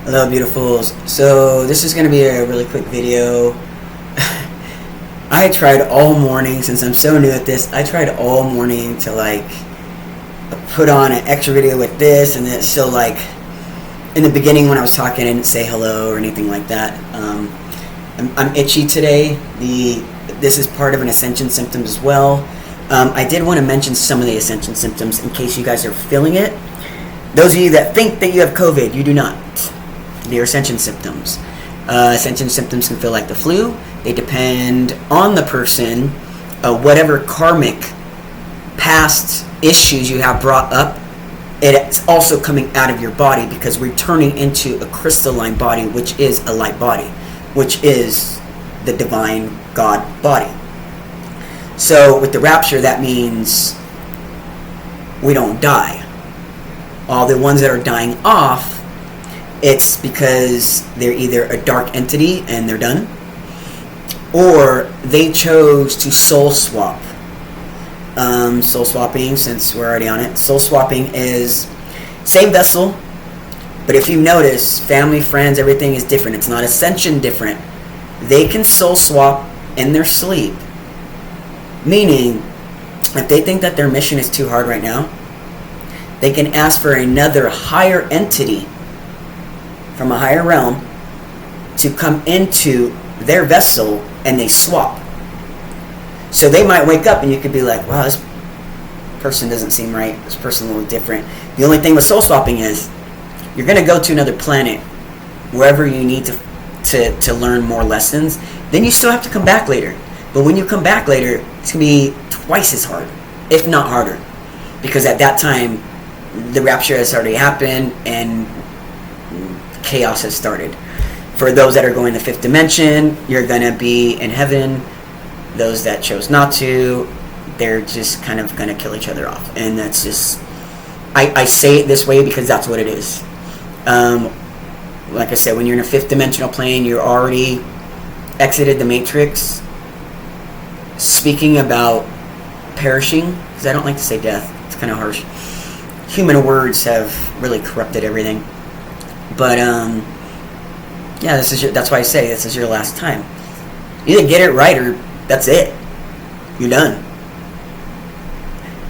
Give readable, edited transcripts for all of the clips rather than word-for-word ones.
Hello, beautifuls. So this is going to be a really quick video. I tried all morning, since I'm so new at this, I tried all morning to like put on an extra video with this, and then so like in the beginning when I was talking, I didn't say hello or anything like that. I'm itchy today. This is part of an Ascension Symptoms as well. I did want to mention some of the Ascension Symptoms in case you guys are feeling it. Those of you that think that you have COVID, you do not. They are Ascension Symptoms. Ascension Symptoms can feel like the flu. They depend on the person, whatever karmic past issues you have brought up. It's also coming out of your body because we're turning into a crystalline body, which is a light body, which is the divine God body. So with the rapture, that means we don't die. All the ones that are dying off, it's because they're either a dark entity and they're done, or they chose to soul swap. Soul swapping, since we're already on it, soul swapping is same vessel, but if you notice, family, friends, everything is different. It's not ascension different. They can soul swap in their sleep, meaning if they think that their mission is too hard right now, they can ask for another higher entity from a higher realm to come into their vessel, and they swap. So they might wake up and you could be like, wow, this person doesn't seem right, this person a little different. The only thing with soul swapping is you're going to go to another planet, wherever you need to learn more lessons. Then you still have to come back later. But when you come back later, it's going to be twice as hard, if not harder, because at that time the rapture has already happened and chaos has started. For those that are going to the fifth dimension, you're going to be in heaven. Those that chose not to, they're just kind of going to kill each other off. And that's just, I say it this way because that's what it is. Like I said, when you're in a fifth dimensional plane, you're already exited the matrix. Speaking about perishing, because I don't like to say death, it's kind of harsh. Human words have really corrupted everything. But yeah, that's why I say this is your last time. You either get it right or that's it. You're done.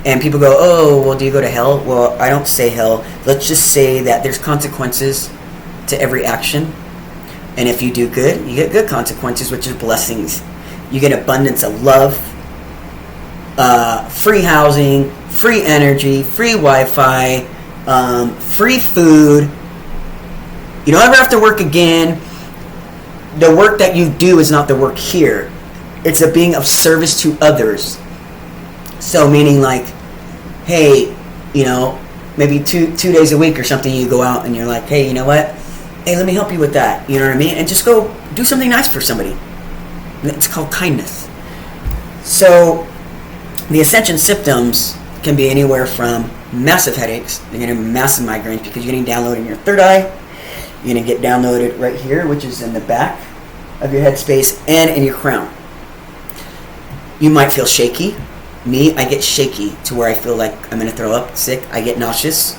And people go, oh, well, do you go to hell? Well, I don't say hell. Let's just say that there's consequences to every action. And if you do good, you get good consequences, which is blessings. You get abundance of love, free housing, free energy, free Wi-Fi, free food. You don't ever have to work again. The work that you do is not the work here. It's a being of service to others. So meaning like, hey, you know, maybe two days a week or something, you go out and you're like, hey, you know what? Hey, let me help you with that. You know what I mean? And just go do something nice for somebody. It's called kindness. So the Ascension Symptoms can be anywhere from massive headaches, you're getting massive migraines because you're getting downloaded in your third eye. You're going to get downloaded right here, which is in the back of your head space and in your crown. You might feel shaky. Me, I get shaky to where I feel like I'm going to throw up, sick. I get nauseous.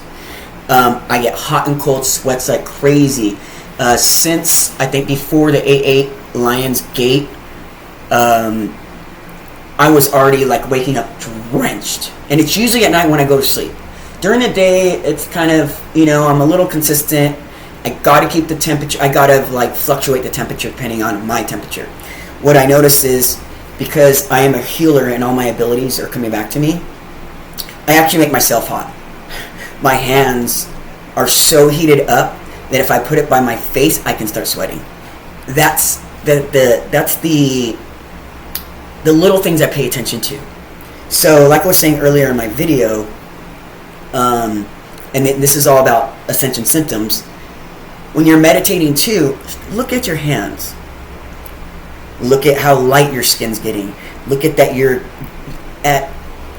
I get hot and cold sweats like crazy. Since, I think, before the 8-8 Lions Gate, I was already like waking up drenched. And it's usually at night when I go to sleep. During the day, it's kind of, you know, I'm a little consistent. I gotta keep the temperature. I gotta like fluctuate the temperature depending on my temperature. What I notice is, because I am a healer and all my abilities are coming back to me, I actually make myself hot. My hands are so heated up that if I put it by my face, I can start sweating. That's the little things I pay attention to. So, like I was saying earlier in my video, and this is all about Ascension Symptoms. When you're meditating too, look at your hands. Look at how light your skin's getting. Look at that you're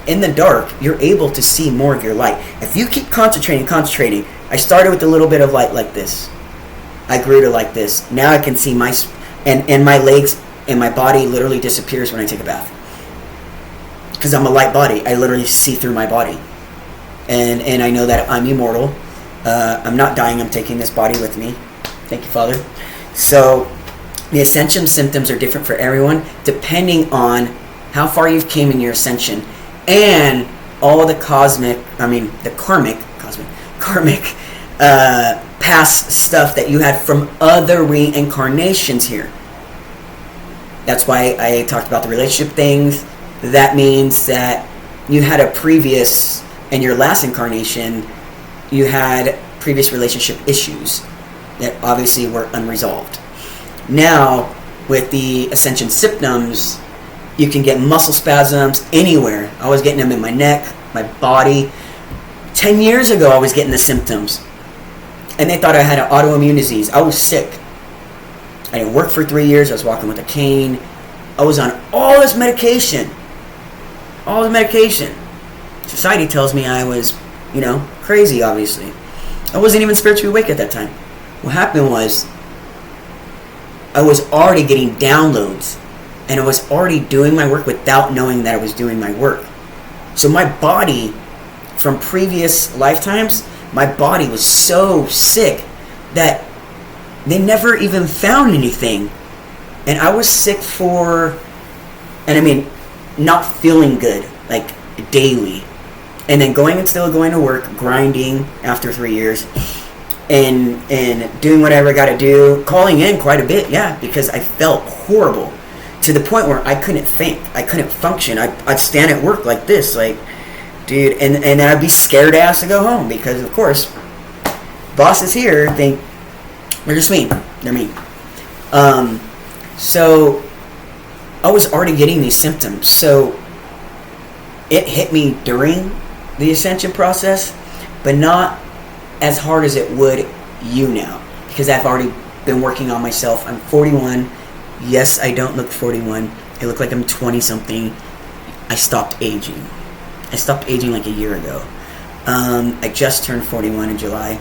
in the dark, you're able to see more of your light. If you keep concentrating, I started with a little bit of light like this. I grew to like this. Now I can see and my legs and my body literally disappears when I take a bath. Because I'm a light body. I literally see through my body. And I know that I'm immortal. I'm not dying. I'm taking this body with me. Thank you, Father. So the ascension symptoms are different for everyone depending on how far you've came in your ascension and all the karmic past stuff that you had from other reincarnations here. That's why I talked about the relationship things. That means that you had a previous, in your last incarnation, you had previous relationship issues that obviously were unresolved. Now, with the Ascension Symptoms, you can get muscle spasms anywhere. I was getting them in my neck, my body. 10 years ago, I was getting the symptoms. And they thought I had an autoimmune disease. I was sick. I didn't work for 3 years. I was walking with a cane. I was on all this medication. All the medication. Society tells me I was, crazy, obviously. I wasn't even spiritually awake at that time. What happened was, I was already getting downloads. And I was already doing my work without knowing that I was doing my work. So my body, from previous lifetimes, my body was so sick that they never even found anything. And I was sick not feeling good, like daily. And then still going to work, grinding after 3 years. And doing whatever I got to do, calling in quite a bit, because I felt horrible. To the point where I couldn't think, I couldn't function. I'd stand at work like this, dude, and then I'd be scared ass to go home because, of course, bosses here think they're just mean. They're mean. So I was already getting these symptoms. So it hit me during the ascension process, but not as hard as it would you now, because I've already been working on myself. I'm 41. Yes, I don't look 41. I look like I'm 20-something. I stopped aging. I stopped aging like a year ago. I just turned 41 in July.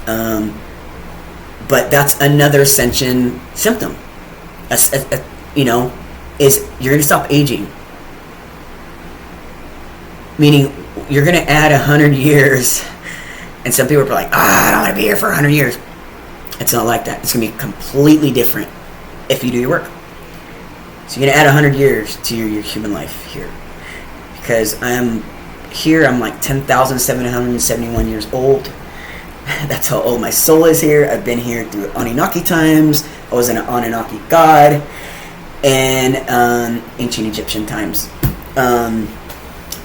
But that's another ascension symptom. Is you're going to stop aging. Meaning, you're going to add 100 years. And some people are like, I don't want to be here for 100 years. It's not like that. It's going to be completely different if you do your work. So you're going to add 100 years to your human life here. Because I'm like 10,771 years old. That's how old my soul is here. I've been here through Anunnaki times. I was an Anunnaki god. And ancient Egyptian times.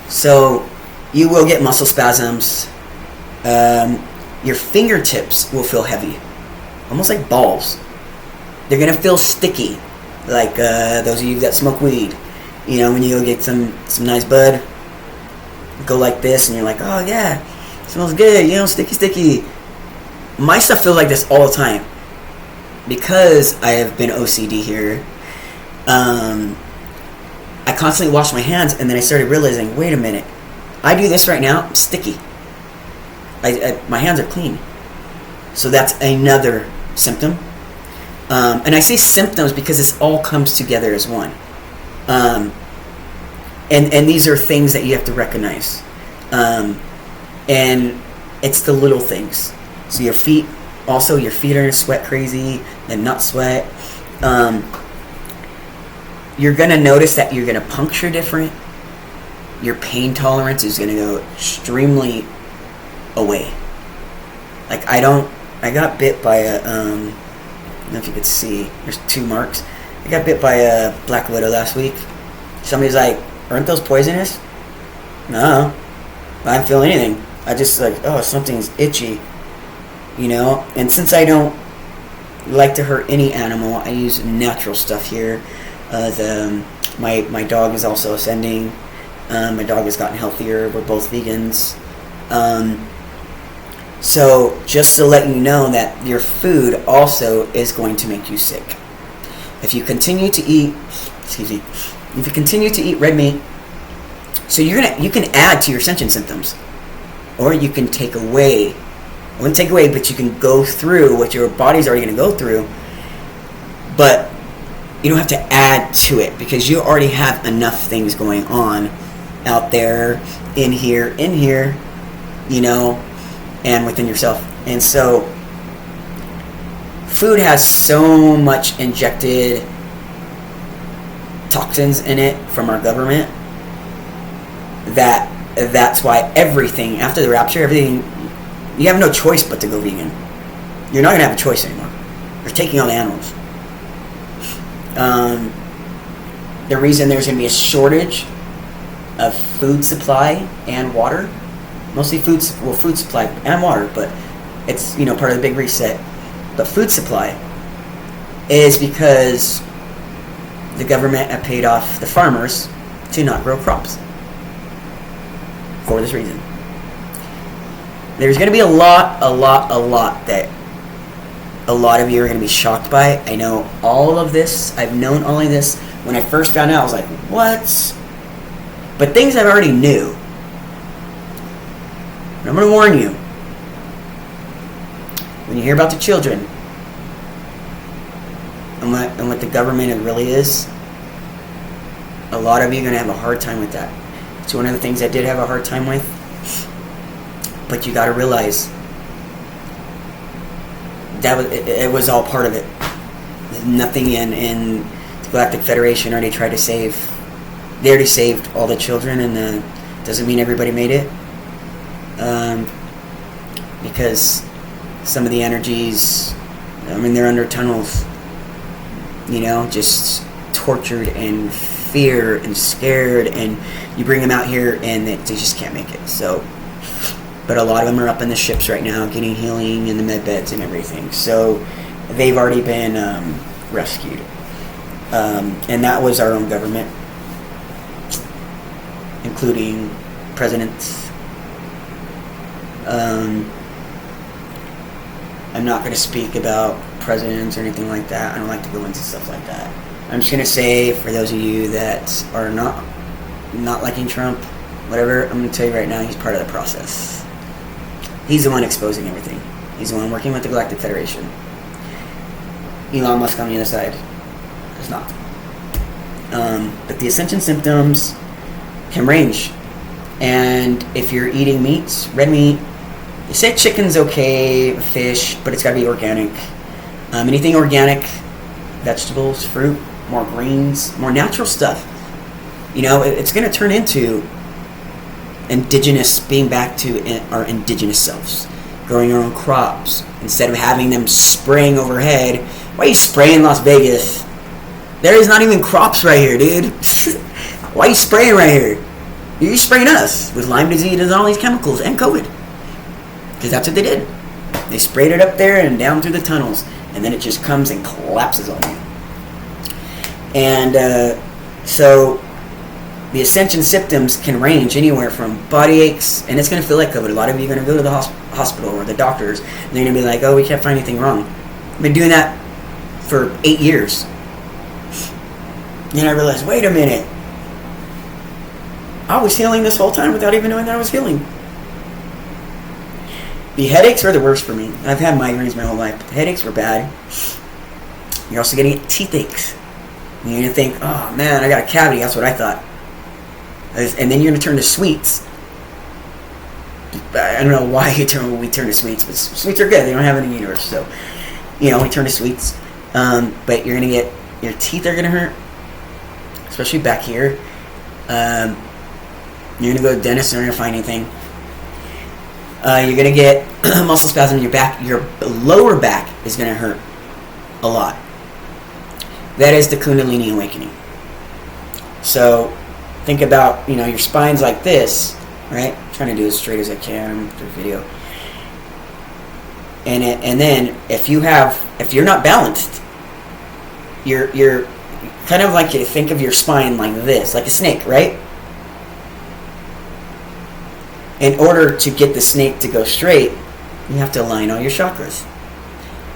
So you will get muscle spasms. Your fingertips will feel heavy. Almost like balls. They're going to feel sticky. Like those of you that smoke weed. When you go get some nice bud. Go like this and you're like, oh yeah, it smells good, sticky. My stuff feels like this all the time. Because I have been OCD here, I constantly wash my hands, and then I started realizing, wait a minute, I do this right now, it's sticky. My hands are clean. So that's another symptom. And I say symptoms because this all comes together as one. And these are things that you have to recognize. And it's the little things. So your feet are going to sweat crazy and not sweat. You're going to notice that you're going to puncture different. Your pain tolerance is going to go extremely away. Like I got bit by a, I don't know if you could see, there's 2 marks. I got bit by a black widow last week. Somebody's like, aren't those poisonous? No, I don't feel anything. I just something's itchy, and since I don't like to hurt any animal, I use natural stuff here. My dog is also ascending. My dog has gotten healthier. We're both vegans. So just to let you know that your food also is going to make you sick. If you continue to eat, red meat, so you can add to your ascension symptoms, or you can take away. I wouldn't take away, but you can go through what your body's already going to go through. But you don't have to add to it because you already have enough things going on out there, in here, and within yourself. And so food has so much injected toxins in it from our government that's why everything after the rapture, everything, you have no choice but to go vegan. You're not gonna have a choice anymore. They're taking all the animals. The reason there's gonna be a shortage of food supply and water, mostly food supply and water, but it's part of the big reset. But food supply is because the government have paid off the farmers to not grow crops for this reason. There's going to be a lot that a lot of you are going to be shocked by. I know all of this. I've known all of this. When I first found out, I was like, what? But things I've already knew. And I'm going to warn you. When you hear about the children and what the government really is, a lot of you are going to have a hard time with that. It's one of the things I did have a hard time with. But you got to realize that it was all part of it. Nothing in the Galactic Federation already tried to save. They already saved all the children, and doesn't mean everybody made it. Because some of the energies, they're under tunnels. Just tortured and fear and scared, and you bring them out here and they just can't make it. So, but a lot of them are up in the ships right now getting healing in the med beds and everything. So they've already been rescued. And that was our own government, including presidents. I'm not going to speak about presidents or anything like that. I don't like to go into stuff like that. I'm just going to say, for those of you that are not liking Trump, whatever, I'm going to tell you right now, he's part of the process. He's the one exposing everything. He's the one working with the Galactic Federation. Elon Musk on the other side is not. But the Ascension Symptoms can range. And if you're eating meats, red meat, you say chicken's okay, fish, but it's got to be organic. Anything organic, vegetables, fruit, more greens, more natural stuff. It's going to turn into being back to our indigenous selves, growing our own crops instead of having them spraying overhead. Why are you spraying Las Vegas? There is not even crops right here, dude. Why are you spraying right here? You're spraying us with Lyme disease and all these chemicals and COVID. Because that's what they did. They sprayed it up there and down through the tunnels, and then it just comes and collapses on you. And so the Ascension Symptoms can range anywhere from body aches, and it's going to feel like COVID. A lot of you are going to go to the hospital or the doctors, and they're going to be like, oh, we can't find anything wrong. I've been doing that for 8 years. Then I realized, wait a minute. I was healing this whole time without even knowing that I was healing. The headaches were the worst for me. I've had migraines my whole life, but the headaches were bad. You're also going to get teeth aches. You're going to think, oh man, I got a cavity. That's what I thought. And then you're going to turn to sweets. I don't know why we turn to sweets, but sweets are good. They don't have any universe. So, we turn to sweets. But you're going to get, your teeth are going to hurt, especially back here. You're going to go to the dentist, they're not going to find anything. You're going to get muscle spasm in your back. Your lower back is going to hurt a lot. That is the Kundalini awakening. So think about, your spine's like this, right? I'm trying to do as straight as I can through video. And then if you're not balanced, you're kind of like, you think of your spine like this, like a snake, right? In order to get the snake to go straight, you have to align all your chakras.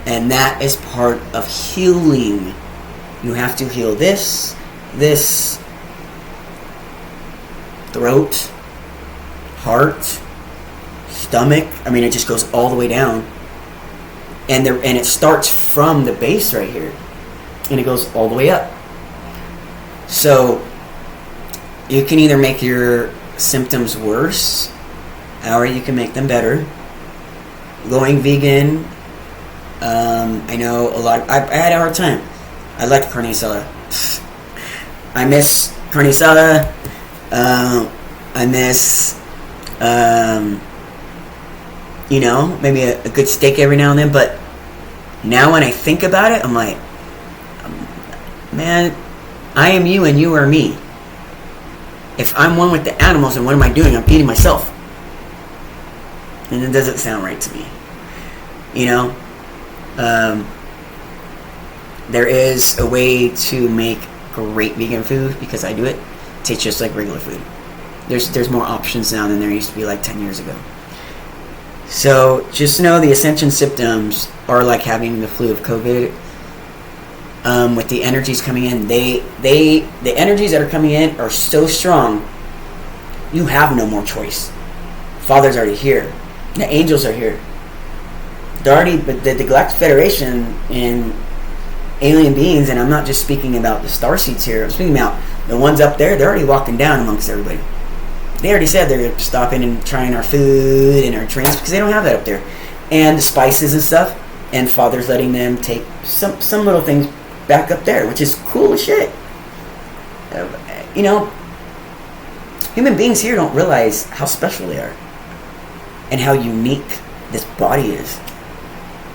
And that is part of healing. You have to heal this, throat, heart, stomach. It just goes all the way down. And it starts from the base right here. And it goes all the way up. So you can either make your symptoms worse, or you can make them better. Going vegan I know a lot. I had a hard time. I liked carne asada. I miss carne asada. I miss, maybe a good steak every now and then. But now when I think about it, I'm like, man, I am you and you are me. If I'm one with the animals, then what am I doing? I'm feeding myself. And it doesn't sound right to me. There is a way to make great vegan food because I do it. It tastes just like regular food. There's more options now than there used to be like 10 years ago. So just know the Ascension Symptoms are like having the flu of COVID. With the energies coming in, the energies that are coming in are so strong. You have no more choice. Father's already here. The angels are here. But the Galactic Federation and alien beings, and I'm not just speaking about the starseeds here. I'm speaking about the ones up there. They're already walking down amongst everybody. They already said they're stopping and trying our food and our drinks because they don't have that up there, and the spices and stuff. And Father's letting them take some little things back up there, which is cool as shit. Human beings here don't realize how special they are and how unique this body is.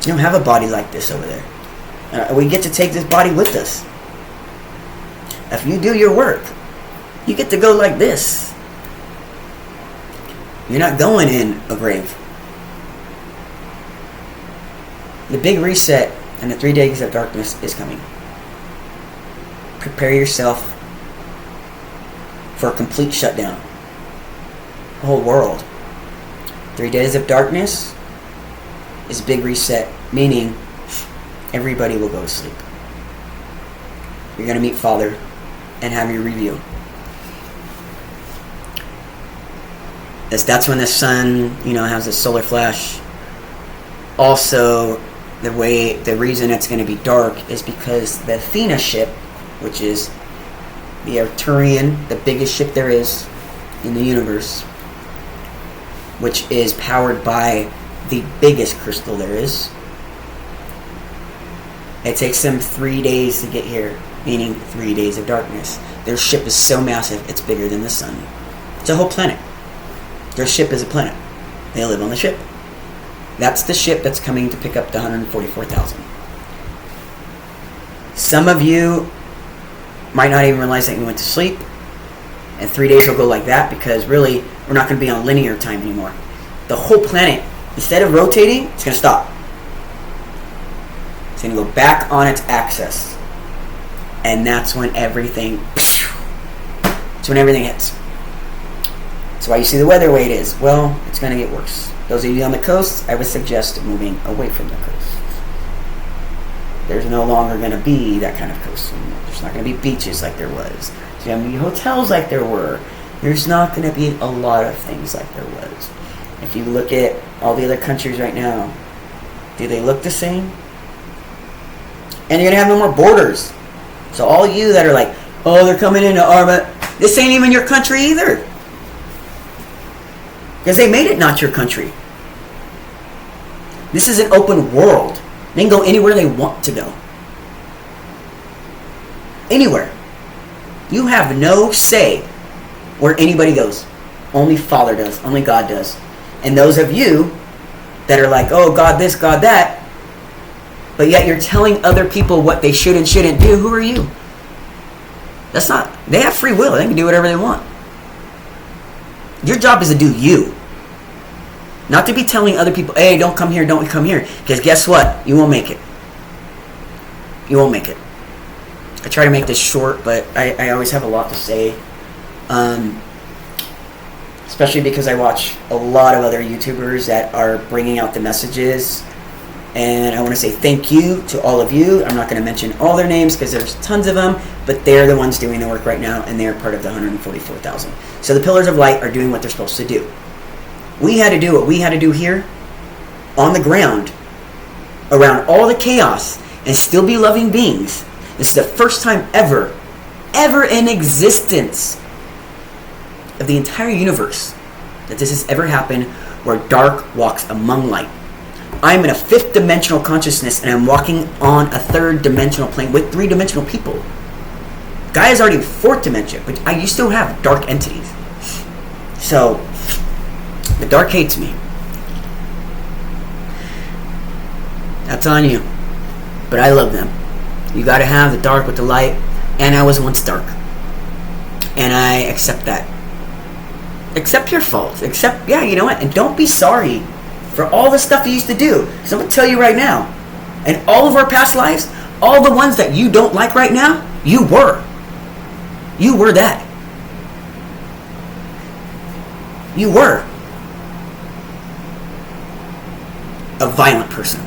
You don't have a body like this over there. We get to take this body with us. If you do your work, you get to go like this. You're not going in a grave. The big reset and the 3 days of darkness is coming. Prepare yourself for a complete shutdown. The whole world. 3 days of darkness is a big reset, meaning everybody will go to sleep. You're going to meet Father and have your review. That's when the sun, has a solar flash. Also, the reason it's going to be dark is because the Athena ship, which is the Arcturian, the biggest ship there is in the universe, which is powered by the biggest crystal there is. It takes them 3 days to get here, meaning 3 days of darkness. Their ship is so massive, it's bigger than the sun. It's a whole planet. Their ship is a planet. They live on the ship. That's the ship that's coming to pick up the 144,000. Some of you might not even realize that you went to sleep, and 3 days will go like that because really we're not going to be on linear time anymore. The whole planet, instead of rotating, it's going to stop. It's going to go back on its axis, and that's when everything hits. That's why you see the weather the way it is. Well, it's going to get worse. Those of you on the coast, I would suggest moving away from the coast. There's no longer going to be that kind of coast anymore. There's not going to be beaches like there was. There's going to be hotels like there were. There's not going to be a lot of things like there was. If you look at all the other countries right now, do they look the same? And you're going to have no more borders. So all you that are like, oh, they're coming into Arma, this ain't even your country either. Because they made it not your country. This is an open world. They can go anywhere they want to go. Anywhere. You have no say where anybody goes. Only Father does. Only God does. And those of you that are like, oh, God this, God that, but yet you're telling other people what they should and shouldn't do, who are you? That's not... They have free will. They can do whatever they want. Your job is to do you. Not to be telling other people, hey, don't come here, don't come here. Because guess what? You won't make it. You won't make it. I try to make this short, but I always have a lot to say. Especially because I watch a lot of other YouTubers that are bringing out the messages. And I want to say thank you to all of you. I'm not going to mention all their names because there's tons of them, but they're the ones doing the work right now, and they're part of the 144,000. So the Pillars of Light are doing what they're supposed to do. We had to do what we had to do here on the ground around all the chaos and still be loving beings. This is the first time ever in existence of the entire universe that this has ever happened where dark walks among light. I'm in a 5th dimensional consciousness, and I'm walking on a 3rd dimensional plane with 3-dimensional people. Gaia is already 4th dimension, but you still have dark entities. So the dark hates me. That's on you. But I love them. You got to have the dark with the light. And I was once dark. And I accept that. Accept your faults. You know what? And don't be sorry for all the stuff you used to do. Because I'm going to tell you right now. In all of our past lives, all the ones that you don't like right now, you were. You were that. You were a violent person.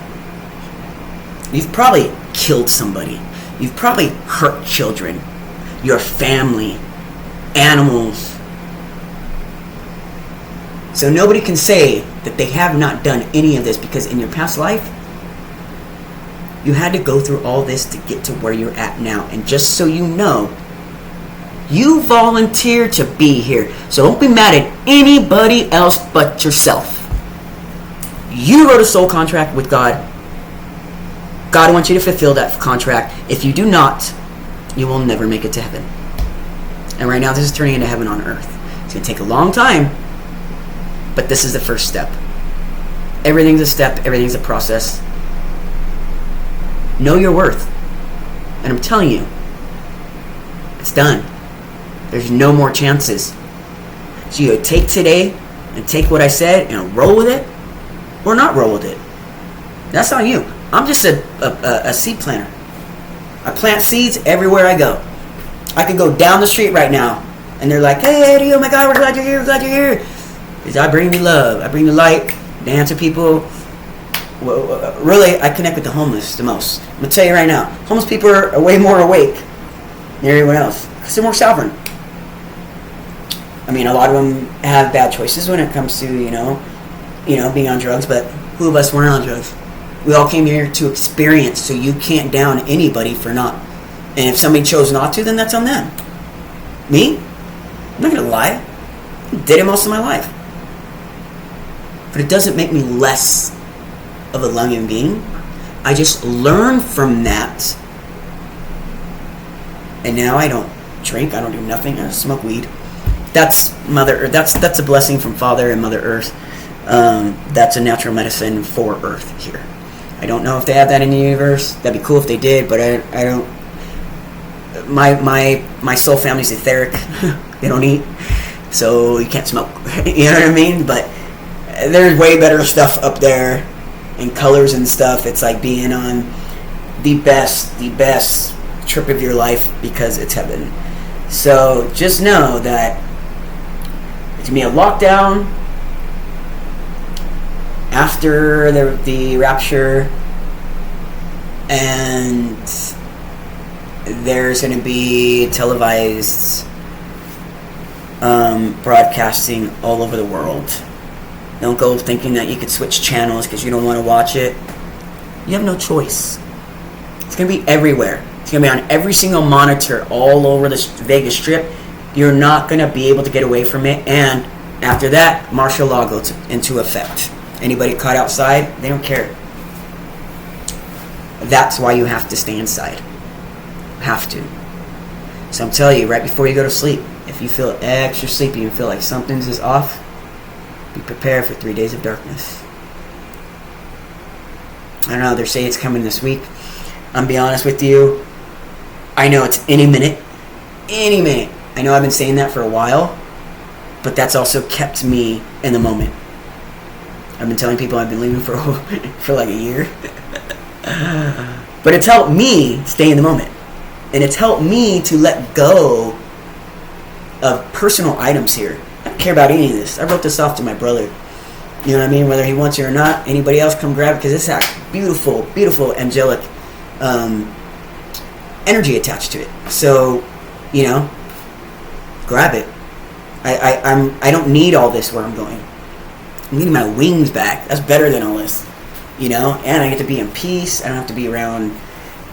You've probably killed somebody. You've probably hurt children, your family, animals. So nobody can say that they have not done any of this, because in your past life, you had to go through all this to get to where you're at now. And just so you know, you volunteered to be here. So don't be mad at anybody else but yourself. You wrote a soul contract with God. God wants you to fulfill that contract. If you do not, you will never make it to heaven. And right now, this is turning into heaven on earth. It's going to take a long time, but this is the first step. Everything's a step. Everything's a process. Know your worth. And I'm telling you, it's done. There's no more chances. So you take today and take what I said and roll with it, or not roll with it. That's on you. I'm just a seed planter. I plant seeds everywhere I go. I could go down the street right now, and they're like, "Hey, Eddie, oh my God, we're glad you're here. We're glad you're here." Because I bring the love. I bring the light. The answer people. Well, really, I connect with the homeless the most. I'm going to tell you right now. Homeless people are way more awake than everyone else. Because they're more sovereign. I mean, a lot of them have bad choices when it comes to, you know, being on drugs. But who of us weren't on drugs? We all came here to experience, so you can't down anybody for not. And if somebody chose not to, then that's on them. Me? I'm not going to lie. I did it most of my life. But it doesn't make me less of a loving being. I just learned from that. And now I don't drink, I don't do nothing, I smoke weed. That's that's a blessing from Father and Mother Earth. That's a natural medicine for Earth here. I don't know if they have that in the universe. That'd be cool if they did, but I don't. My soul family's etheric. They don't eat, so you can't smoke. You know what I mean? But there's way better stuff up there, and colors and stuff. It's like being on the best trip of your life, because it's heaven. So just know that it's gonna be a lockdown after the rapture, and there's going to be televised broadcasting all over the world. Don't go thinking that you could switch channels because you don't want to watch it. You have no choice. It's going to be everywhere. It's going to be on every single monitor all over the Vegas Strip. You're not going to be able to get away from it. And after that, martial law goes into effect. Anybody caught outside, they don't care. That's why you have to stay inside. Have to. So I'm telling you, right before you go to sleep, if you feel extra sleepy and feel like something's is off, be prepared for 3 days of darkness. I don't know, they say it's coming this week. I'm be honest with you, I know it's any minute. Any minute. I know I've been saying that for a while, but that's also kept me in the moment. I've been telling people I've been leaving for like a year. But it's helped me stay in the moment. And it's helped me to let go of personal items here. I don't care about any of this. I wrote this off to my brother. You know what I mean? Whether he wants it or not, anybody else come grab it, because it's that beautiful, beautiful angelic energy attached to it. So, you know, grab it. I don't need all this where I'm going. I'm getting my wings back. That's better than all this, you know. And I get to be in peace. I don't have to be around.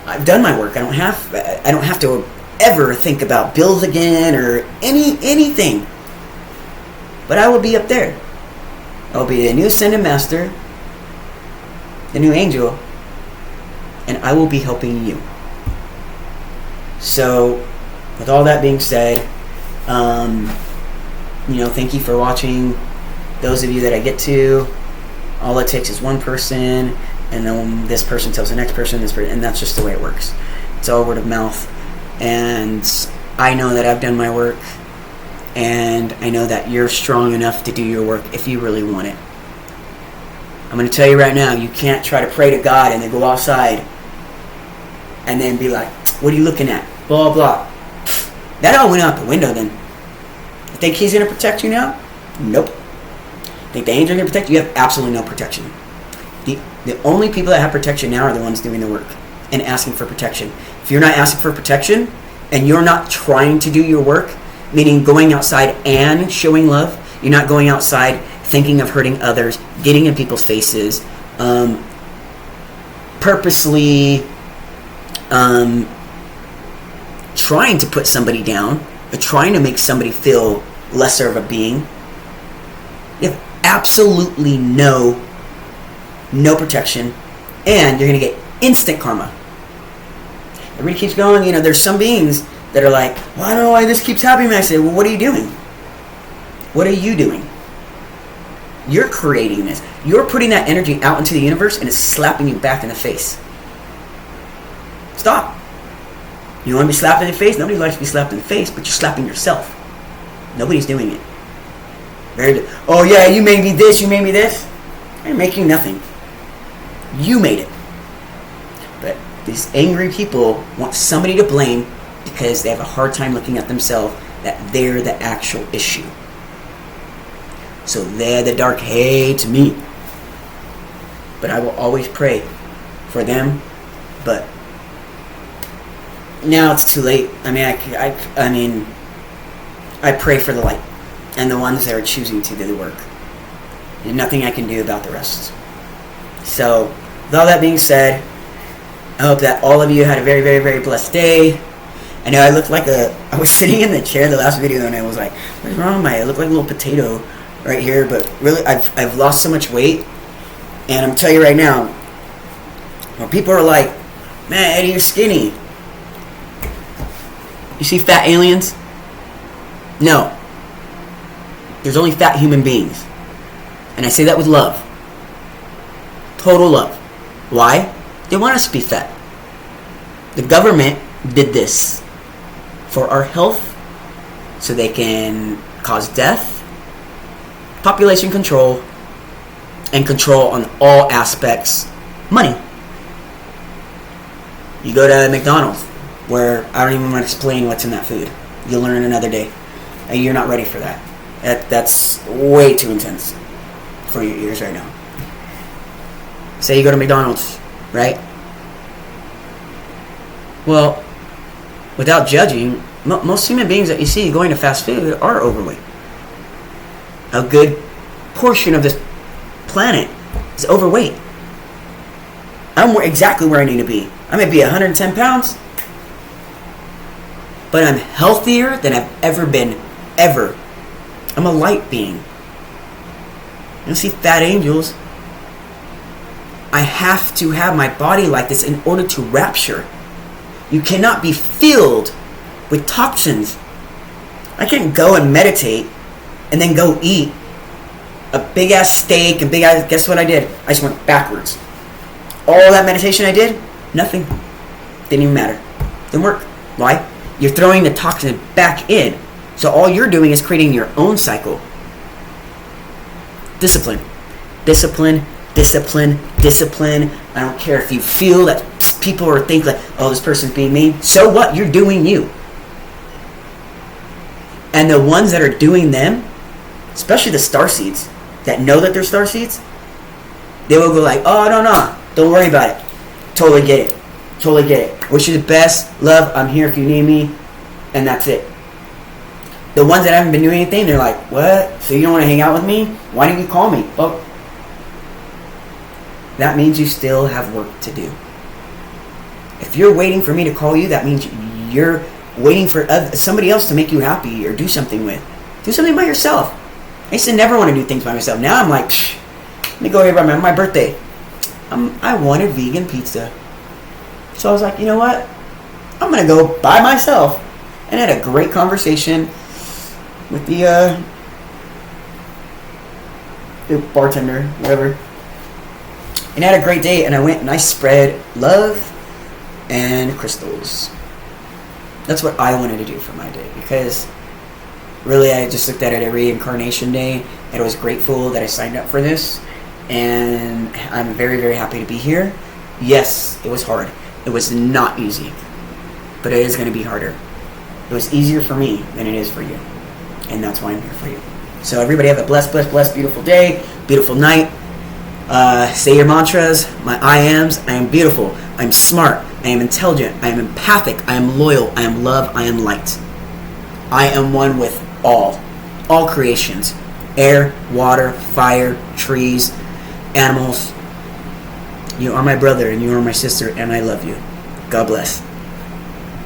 I've done my work. I don't have to ever think about bills again or anything. But I will be up there. I'll be a new ascended master, the new angel, and I will be helping you. So, with all that being said, thank you for watching. Those of you that I get to, all it takes is one person, and then this person tells the next person, and that's just the way it works. It's all word of mouth. And I know that I've done my work, and I know that you're strong enough to do your work if you really want it. I'm going to tell you right now, you can't try to pray to God and then go outside and then be like, what are you looking at? Blah, blah. That all went out the window then. You think he's going to protect you now? Nope. Think the angel is going to protect you? You have absolutely no protection. The only people that have protection now are the ones doing the work and asking for protection. If you're not asking for protection and you're not trying to do your work, meaning going outside and showing love, you're not going outside thinking of hurting others, getting in people's faces, purposely trying to put somebody down, or trying to make somebody feel lesser of a being, you have absolutely no protection, and you're going to get instant karma. Everybody keeps going, there's some beings that are like, well, I don't know why this keeps happening. I say, well, what are you doing? What are you doing? You're creating this. You're putting that energy out into the universe, and it's slapping you back in the face. Stop. You want to be slapped in the face? Nobody likes to be slapped in the face, but you're slapping yourself. Nobody's doing it. Very good. Oh yeah, you made me this, you made me this. I didn't make you nothing. You made it. But these angry people want somebody to blame because they have a hard time looking at themselves that they're the actual issue. So they're the dark hates me. But I will always pray for them. But now it's too late. I pray for the light and the ones that are choosing to do the work. There's nothing I can do about the rest. So, with all that being said, I hope that all of you had a very, very, very blessed day. I know I looked like I was sitting in the chair the last video and I was like, what's wrong with I look like a little potato right here, but really I've lost so much weight. And I'm telling you right now, when people are like, man, Eddie, you're skinny. You see fat aliens? No. There's only fat human beings. And I say that with love. Total love. Why? They want us to be fat. The government did this for our health so they can cause death, population control, and control on all aspects. Money. You go to McDonald's, where I don't even want to explain what's in that food. You'll learn another day. And you're not ready for that. That's way too intense for your ears right now. Say you go to McDonald's, right? Well, without judging, most human beings that you see going to fast food are overweight. A good portion of this planet is overweight. I'm exactly where I need to be. I may be 110 pounds, but I'm healthier than I've ever been, ever. I'm a light being. You don't see fat angels. I have to have my body like this in order to rapture. You cannot be filled with toxins. I can't go and meditate and then go eat a big ass steak and big ass. Guess what I did? I just went backwards. All that meditation I did, nothing. Didn't even matter. Didn't work. Why? You're throwing the toxin back in. So all you're doing is creating your own cycle. Discipline. Discipline. Discipline. Discipline. I don't care if you feel that people are thinking like, oh, this person's being mean. So what? You're doing you. And the ones that are doing them, especially the starseeds that know that they're starseeds, they will go like, oh, no. Don't worry about it. Totally get it. Totally get it. Wish you the best. Love. I'm here if you need me. And that's it. The ones that haven't been doing anything, they're like, what? So you don't want to hang out with me? Why didn't you call me? Well, that means you still have work to do. If you're waiting for me to call you, that means you're waiting for somebody else to make you happy or do something with. Do something by yourself. I used to never want to do things by myself. Now I'm like, let me go here by my birthday. I wanted vegan pizza. So I was like, you know what? I'm going to go by myself. And I had a great conversation with the bartender, whatever. And I had a great day, and I went and I spread love and crystals. That's what I wanted to do for my day, because really I just looked at it a reincarnation day, and I was grateful that I signed up for this, and I'm very, very happy to be here. Yes, it was hard. It was not easy, but it is going to be harder. It was easier for me than it is for you, and that's why I'm here for you. So everybody have a blessed, blessed, blessed, beautiful day, beautiful night. Say your mantras, my I ams. I am beautiful, I am smart, I am intelligent, I am empathic, I am loyal, I am love, I am light. I am one with all creations, air, water, fire, trees, animals. You are my brother and you are my sister, and I love you. God bless.